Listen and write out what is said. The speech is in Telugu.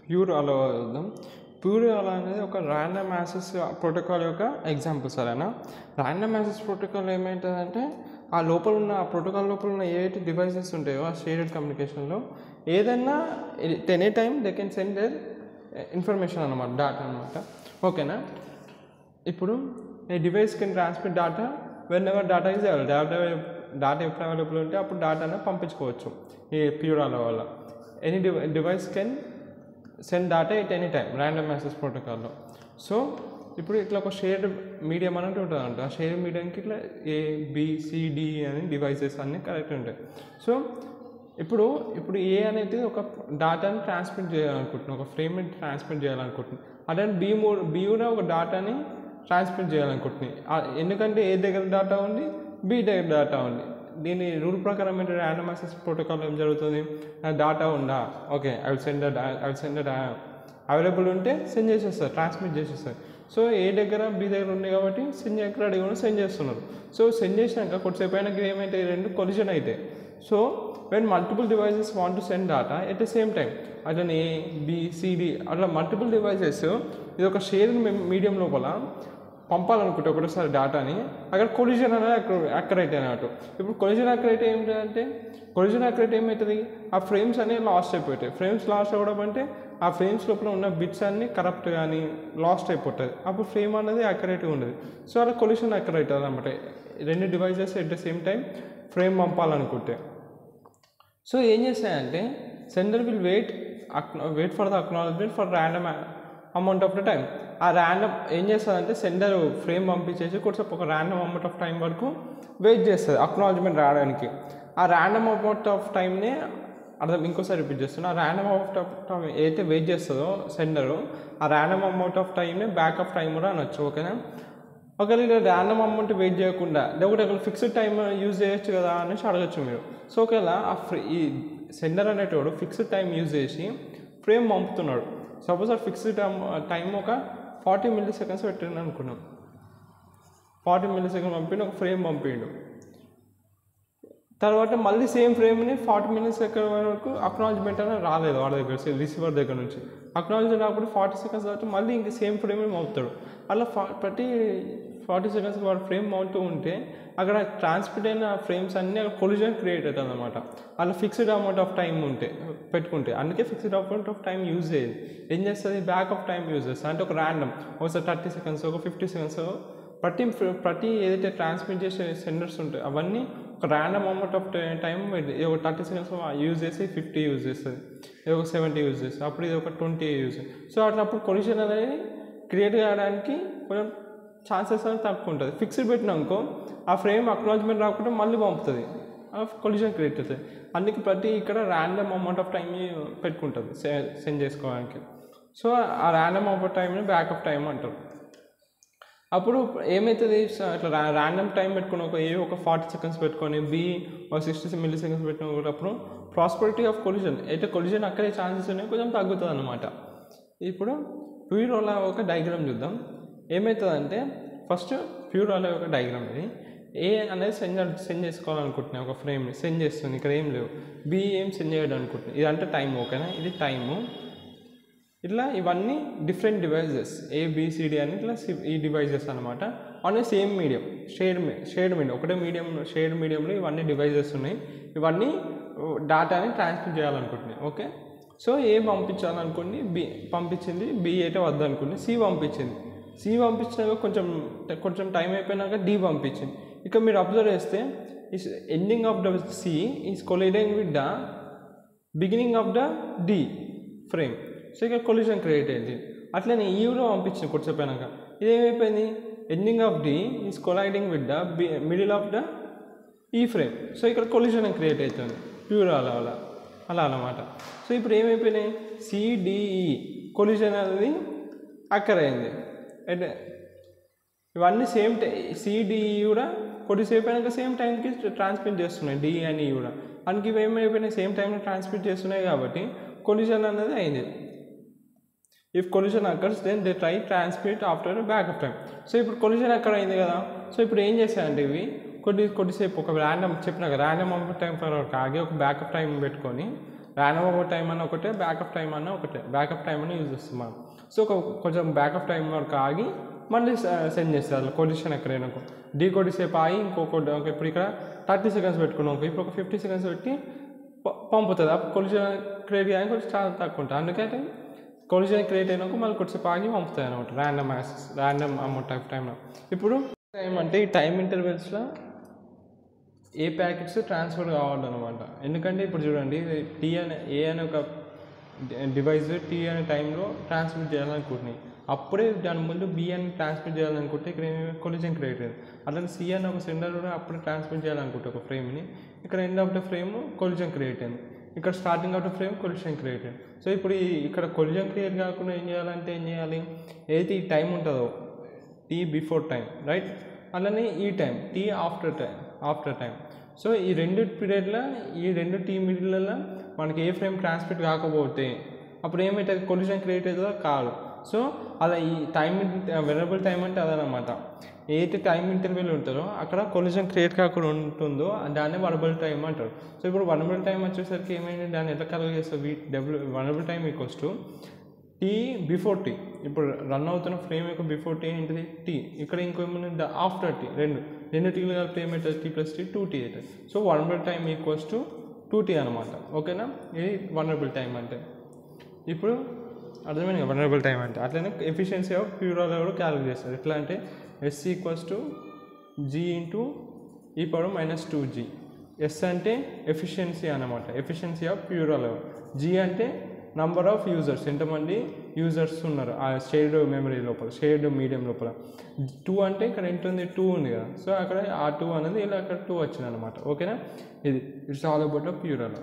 ప్యూర్ అలో చూద్దాం. ప్యూర్ అలో అనేది ఒక ర్యాండమ్ యాక్సెస్ ప్రోటోకాల్ యొక్క ఎగ్జాంపుల్. సరేనా? ర్యాండమ్ యాక్సెస్ ప్రోటోకాల్ ఏమవుతుందంటే ఆ లోపల ఉన్న ఆ ప్రోటోకాల్ లోపల ఉన్న ఏవైతే డివైసెస్ ఉంటాయో ఆ షేర్డ్ కమ్యూనికేషన్లో ఏదైనా any time they can send their information అనమాట, డేటా అనమాట. ఓకేనా? ఇప్పుడు a device can transmit data whenever data is available. Data ఎప్పుడు అవైలబుల్ ఉంటే అప్పుడు డేటాను పంపించుకోవచ్చు ఈ ప్యూర్ అలో వల్ల. Any device can send data at any time random access ప్రోటోకాల్లో. సో ఇప్పుడు ఇట్లా ఒక షేర్డ్ మీడియం అనేది ఉంటుందంట. ఆ షేర్డ్ మీడియంకి ఇట్లా ABCD అని డివైసెస్ అన్నీ కరెక్ట్ ఉంటాయి. సో ఇప్పుడు ఏ అనేది ఒక డేటాని ట్రాన్స్మిట్ చేయాలనుకుంటున్నాం, ఒక ఫ్రేమ్ని ట్రాన్స్మిట్ చేయాలనుకుంటున్నాం. అదే B కూడా ఒక డేటాని ట్రాన్స్మిట్ చేయాలనుకుంటుంది. ఎందుకంటే A దగ్గర డేటా ఉంది, B దగ్గర డేటా ఉంది. దీని రూల్ ప్రకారం ఏంటంటే ర్యాండమ్ యాక్సెస్ ప్రోటోకాల్ ఏం జరుగుతుంది, డేటా ఉందా, okay I will send available ఉంటే సెండ్ చేసేస్తారు, ట్రాన్స్మిట్ చేసేస్తారు. సో A దగ్గర B దగ్గర ఉంది కాబట్టి సెండ్ చేయక రెడీ కూడా సెండ్ చేస్తున్నారు. సో సెండ్ చేసినాక కొద్దిసేపు అయినాక ఏమైతే రెండు కొలిజన్ అవుతాయి. So when multiple devices want to send data at the same time, అట్లనే ABCD అట్లా మల్టిపుల్ డివైసెస్ ఇది ఒక షేర్ మీడియం లోపల పంపాలనుకుంటే ఒకటేసారి డేటాని, అక్కడ కొలిజన్ అనేది అక్కరైట్ అన్నట్టు. ఇప్పుడు కొలిజన్ అక్కరైట్ ఏమిటంటే ఏమవుతుంది, ఆ ఫ్రేమ్స్ అనేవి లాస్ట్ అయిపోతాయి. ఫ్రేమ్స్ లాస్ట్ అవ్వడం అంటే ఆ ఫ్రేమ్స్ లోపల ఉన్న బిట్స్ అన్నీ కరప్ట్ కానీ లాస్ట్ అయిపోతుంది. అప్పుడు ఫ్రేమ్ అనేది అక్కరేట్గా ఉండదు. సో అలా కొలిజన్ అక్కరైట్ అనమాట. రెండు devices at the same time frame పంపాలనుకుంటే. సో ఏం చేస్తాయంటే sender will wait for the acknowledgement for random amount of the time. ఆ ర్యాండమ్ ఏం చేస్తుందంటే సెండర్ ఫ్రేమ్ పంపించేసి కొంచెం ఒక ర్యాండమ్ అమౌంట్ ఆఫ్ టైం వరకు వెయిట్ చేస్తుంది అక్నాలజ్మెంట్ రావడానికి. ఆ ర్యాండమ్ అమౌంట్ ఆఫ్ టైంని ఇంకోసారి రిపీట్ చేస్తున్నా. ఆ ర్యాండమ్ అమౌంట్ ఆఫ్ టైం ఏదైతే వెయిట్ చేస్తుందో సెండరు, ఆ ర్యాండమ్ అమౌంట్ ఆఫ్ టైంని బ్యాక్ ఆఫ్ టైం కూడా అనొచ్చు. ఓకేనా? ఒకవేళ ఇలా ర్యాండమ్ అమౌంట్ వెయిట్ చేయకుండా లేకపోతే ఒకవేళ ఫిక్స్డ్ టైం యూజ్ చేయొచ్చు కదా అనేసి అడగచ్చు మీరు. సో ఒకవేళ ఈ సెండర్ అనేటోడు ఫిక్స్డ్ టైం యూజ్ చేసి ఫ్రేమ్ పంపుతున్నాడు. సపోజ్ ఆ ఫిక్స్డ్ టైం ఒక 40 milliseconds పెట్టిండు అనుకున్నాం. 40 milliseconds పంపిండు, ఒక ఫ్రేమ్ పంపిండు. తర్వాత మళ్ళీ సేమ్ ఫ్రేమ్ని 40 milliseconds వరకు అక్నాలజ్మెంట్ అనేది రాలేదు వాడి దగ్గర, రిసీవర్ దగ్గర నుంచి. అక్నాలజ్మెంట్ రాకపోతే 40 seconds తర్వాత మళ్ళీ ఇంక సేమ్ ఫ్రేమ్ని మౌపుతాడు. అలా ప్రతి 40 seconds వాడు ఫ్రేమ్ మౌంటూ ఉంటే అక్కడ ట్రాన్స్మిట్ అయిన ఫ్రేమ్స్ అన్నీ అక్కడ కొలిజన్ క్రియేట్ అవుతుంది అనమాట. అలా ఫిక్స్డ్ అమౌంట్ ఆఫ్ టైం పెట్టుకుంటే, అందుకే fixed amount of time use చేయదు. ఏం చేస్తుంది, బ్యాక్ ఆఫ్ టైం యూజ్ చేస్తుంది. అంటే ఒక ర్యాండమ్ ఒకసారి 30 seconds, ఒక 50 seconds ప్రతి ఏదైతే ట్రాన్స్మిట్ చేసే సెండర్స్ ఉంటాయి అవన్నీ ఒక ర్యాండమ్ అమౌంట్ ఆఫ్ టైం ఒక 30 seconds యూజ్ చేసి 50 యూజ్ చేస్తుంది, ఇది ఒక 70 యూజ్ చేస్తుంది, అప్పుడు ఇది ఒక 20 యూజ్. సో అట్లప్పుడు కొలిజన్ అనేది క్రియేట్ కావడానికి కొంచెం ఛాన్సెస్ అనేది తక్కువ ఉంటుంది. ఫిక్స్డ్ పెట్టినాకో ఆ ఫ్రేమ్ అక్నాలజ్మెంట్ రాకుండా మళ్ళీ పంపుతుంది, కొలిజన్ క్రియేట్ అవుతుంది. అందుకే ఇక్కడ ర్యాండమ్ అమౌంట్ ఆఫ్ టైం పెట్టుకుంటుంది సెండ్ చేసుకోవడానికి. సో ఆ ర్యాండమ్ అమౌంట్ ఆఫ్ టైంని బ్యాక్ ఆఫ్ టైం అంటారు. అప్పుడు ఏమవుతుంది, ఇట్లా ర్యాండమ్ టైం పెట్టుకుని ఒక 40 seconds పెట్టుకొని B ఒక 60 milliseconds పెట్టుకున్నప్పుడు ప్రాస్పరిటీ ఆఫ్ కొలిజన్ అయితే కొలిజన్ అక్కడే ఛాన్సెస్ ఉన్నాయి కొంచెం తగ్గుతుంది అన్నమాట. ఇప్పుడు ప్యూర్ అలో ఒక డయాగ్రామ్ చూద్దాం. ఏమవుతుందంటే ఫస్ట్ ప్యూర్ అలో ఒక డయాగ్రామ్ ఇది. A అనేది సెండ్ చేసుకోవాలనుకుంటున్నాయి, ఒక ఫ్రేమ్ని సెండ్ చేస్తుంది, ఇక్కడ ఏం లేవు. B ఏం సెండ్ చేయడం అనుకుంటున్నాయి, ఇదంటే టైం. ఓకేనా? ఇది టైము. ఇట్లా ఇవన్నీ డిఫరెంట్ డివైజెస్ ABCD అని ఇట్లా ఈ డివైజెస్ అనమాట. On same medium, shared medium, ఒకటే మీడియం, షేర్డ్ మీడియంలో ఇవన్నీ డివైజెస్ ఉన్నాయి. ఇవన్నీ డేటాని ట్రాన్స్మిట్ చేయాలనుకుంటున్నాయి. ఓకే? సో A పంపించాలనుకోండి, B పంపించింది, B అయితే వద్దనుకోండి, C పంపించినాక కొంచెం టైం అయిపోయినాక D పంపించింది. ఇక మీరు అబ్జర్వ్ చేస్తే ending of the C is colliding with the beginning of the D frame. So ఇక్కడ కొలిజన్ క్రియేట్ అయింది. అట్లనే E కూడా పంపించింది కొద్దిసేపు అయినాక, ఇదేమైపోయింది, ending of D is colliding with the middle of the E frame. So ఇక్కడ కొలిజన్ క్రియేట్ అవుతుంది ప్యూర్ అలా అన్నమాట. సో ఇప్పుడు ఏమైపోయినాయి, CDE కొలిజన్ అనేది అక్కరైంది. అయితే ఇవన్నీ సేమ్ CDE కూడా కొద్దిసేపు అయినాక సేమ్ టైంకి ట్రాన్స్మిట్ చేస్తున్నాయి, D and E కూడా. అందుకే ఇవి ఏమైపోయినాయి, సేమ్ టైంలో ట్రాన్స్మిట్ చేస్తున్నాయి కాబట్టి కొలిజన్ అనేది అయింది. If collision occurs then they try transmit after back off time. So ఇప్పుడు కొలిజన్ అక్కడ అయింది కదా. సో ఇప్పుడు ఏం చేశాయంటే ఇవి కొద్దిసేపు ఒక ర్యాండమ్ చెప్పినాక ర్యాండమ్ అమౌంట్ టైం వరకు ఆగి ఒక బ్యాకప్ టైం పెట్టుకొని ర్యాండమ్ అబౌట్ టైం అన్న ఒకటే, బ్యాకప్ టైం అన్న ఒకటే. బ్యాకప్ టైం అని యూజ్ చేస్తాం మనం. సో కొంచెం బ్యాకప్ టైం వరకు ఆగి మళ్ళీ సెండ్ చేస్తారు కొలిషన్ ఎక్కడైనా కొద్దిసేపు ఆగి ఇంకొకటి. ఇప్పుడు ఇక్కడ 30 సెకండ్స్ పెట్టుకున్నాం, ఇప్పుడు ఒక 50 సెకండ్స్ పెట్టి పంపుతుంది. అప్పుడు కొలిషన్ క్రియేట్ చేయడానికి కొంచెం చాలా తక్కువ ఉంటుంది. అందుకని కొలిషన్ క్రియేట్ అయినాక మళ్ళీ కొద్దిసేపు ఆగి పంపుతాయి అనమాట ర్యాండమ్ అమౌంట్ ఆఫ్ టైంలో. ఇప్పుడు టైం అంటే ఈ టైం ఇంటర్వెల్స్లో ఏ ప్యాకెట్స్ ట్రాన్స్ఫర్ కావాలన్నమాట. ఎందుకంటే ఇప్పుడు చూడండి, ఏ అనే ఒక డివైస్ టీ అనే టైంలో ట్రాన్స్మిట్ చేయాలనుకుంటున్నాయి, అప్పుడే దాని ముందు బి అని ట్రాన్స్మిట్ చేయాలనుకుంటే ఇక్కడ కొలిజన్ క్రియేట్ అయ్యింది. అలాగే సి అని ఒక సెండర్ కూడా అప్పుడే ట్రాన్స్మిట్ చేయాలనుకుంటే ఒక ఫ్రేమ్ని, ఇక్కడ end of the frame collision create అయింది, ఇక్కడ starting of the frame collision create అయింది. సో ఇప్పుడు ఇక్కడ కొలిజన్ క్రియేట్ కాకుండా ఏం చేయాలి, ఏదైతే ఈ టైం ఉంటుందో టీ బిఫోర్ టైం, రైట్, అలానే ఈ time T after time. So ఈ రెండు పీరియడ్లో, ఈ రెండు టీ మిడిల్లో మనకి ఏ ఫ్రేమ్ ట్రాన్స్మిట్ కాకపోతే అప్పుడు ఏమవుతుంది, కొలిజన్ క్రియేట్ అవుతుందో కాదు. సో అలా ఈ టైం వెరబుల్ టైం అంటే అదనమాట. ఏదైతే టైం ఇంటర్వెల్ ఉంటుందో అక్కడ కొలిజన్ క్రియేట్ కాకుండా ఉంటుందో దాన్ని వరబుల్ టైం అంటారు. సో ఇప్పుడు వరబుల్ టైం వచ్చేసరికి ఏమైంది, దాన్ని ఎట్లా కలెక్ట్ చేస్తారు, vulnerable time equals to T before T. ఇప్పుడు రన్ అవుతున్న ఫ్రేమ్ యొక్క బిఫోర్ టీ ఏంటిది టీ, ఇక్కడ ఇంకేముంది ఆఫ్టర్ టీ, రెండు టీలు కలిపి ఏమవుతుంది టీ ప్లస్ టీ 2T అవుతుంది. So vulnerable time equals to 2T అనమాట. ఓకేనా, ఇది వనరబుల్ టైం అంటే. ఇప్పుడు అర్థమైంది కదా వనరబుల్ టైం అంటే. అట్లనే ఎఫిషియన్సీ ఆఫ్ ప్యూరల్ కూడా క్యాలిక్యులేట్ చేస్తారు. ఎట్లా అంటే S equals to G into e⁻²G. S అంటే ఎఫిషియన్సీ అనమాట, ఎఫిషియన్సీ ఆఫ్ ప్యూరల్. G అంటే నంబర్ ఆఫ్ యూజర్స్, ఎంతమంది యూజర్స్ ఉన్నారు ఆ షేర్డ్ మెమరీ లోపల, షేర్డ్ మీడియం లోపల. 2 అంటే ఇక్కడ ఎంత ఉంది, 2 ఉంది కదా. సో అక్కడ ఆ 2 అనేది ఇలా అక్కడ 2 వచ్చింది అనమాట. ఓకేనా, ఇది ఇట్స్ ఆల్ అబౌట్ ప్యూరల్.